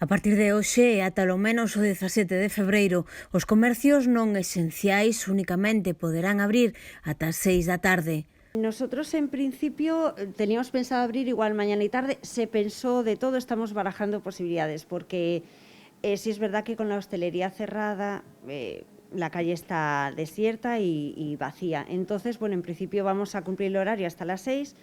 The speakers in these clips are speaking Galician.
A partir de hoxe e ata lo menos o 17 de febreiro, os comercios non esenciais únicamente poderán abrir ata as 6 da tarde. Nosotros en principio teníamos pensado abrir igual mañana y tarde, se pensó de todo, estamos barajando posibilidades, porque sí es verdad que con la hostelería cerrada la calle está desierta y vacía. Entonces, bueno, en principio vamos a cumplir el horario hasta las 6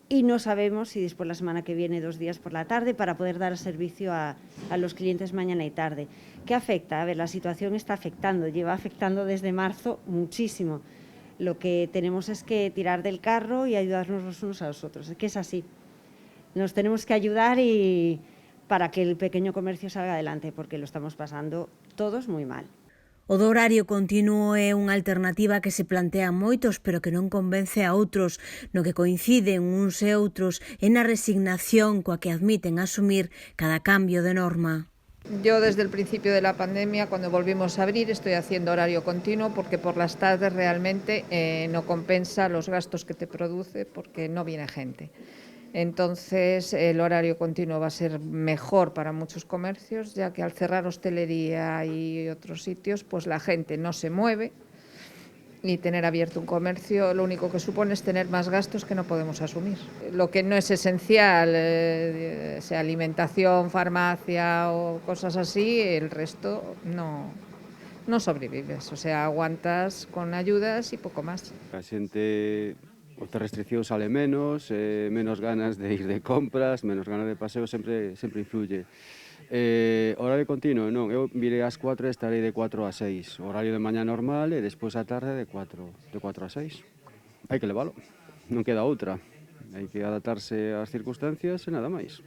y no sabemos si después la semana que viene 2 días por la tarde para poder dar servicio a los clientes mañana y tarde. ¿Qué afecta? A ver, la situación está afectando, lleva afectando desde marzo muchísimo. Lo que tenemos es que tirar del carro y ayudarnos los unos a los otros. Es que es así. Nos tenemos que ayudar y para que el pequeño comercio salga adelante, porque lo estamos pasando todos muy mal. O do horario continuo é unha alternativa que se plantea moitos, pero que non convence a outros, no que coinciden uns e outros é na resignación coa que admiten asumir cada cambio de norma. Yo desde el principio de la pandemia, cuando volvimos a abrir, estoy haciendo horario continuo porque por las tardes realmente no compensa los gastos que te produce porque no viene gente. Entonces el horario continuo va a ser mejor para muchos comercios, ya que al cerrar hostelería y otros sitios, pues la gente no se mueve y tener abierto un comercio lo único que supone es tener más gastos que no podemos asumir. Lo que no es esencial, sea alimentación, farmacia o cosas así, el resto no sobrevives, o sea, aguantas con ayudas y poco más. A xente, outra restricción sale menos, menos ganas de ir de compras, menos ganas de paseo, sempre influye. Horario continuo, non, eu virei ás 4 e estarei de 4 a 6. Horario de mañá normal e despois a tarde de 4 a 6. Hai que levalo, non queda outra. Hai que adaptarse ás circunstancias e nada máis.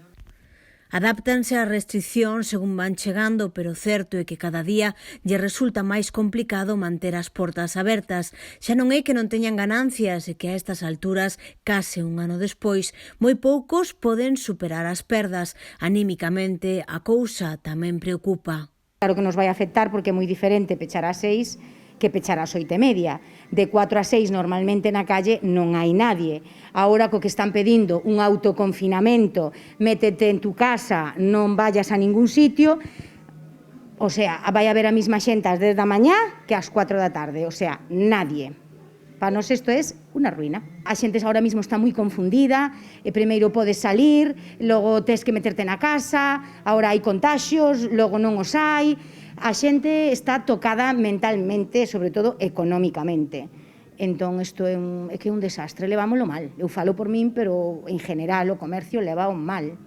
Adáptanse ás restriccións según van chegando, pero certo é que cada día lle resulta máis complicado manter as portas abertas. Xa non é que non teñan ganancias e que a estas alturas, case un ano despois, moi poucos poden superar as perdas. Anímicamente, a cousa tamén preocupa. Claro que nos vai afectar porque é moi diferente pechar ás 6 que pechar ás 8:30. De 4 a 6 normalmente na calle non hai nadie. Ahora co que están pedindo un autoconfinamento, métete en tu casa, non vayas a ningún sitio, o sea, vai haber a mesma xente ás 10 da mañá que ás 4 da tarde, o sea, nadie. Para nós isto é unha ruína. A xente ahora mesmo está moi confundida, primeiro podes salir, logo tes que meterte na casa, agora hai contaxios, logo non os hai. A xente está tocada mentalmente, sobre todo económicamente. Entón, isto é un desastre, levámoslo mal. Eu falo por min, pero en general o comercio leva mal.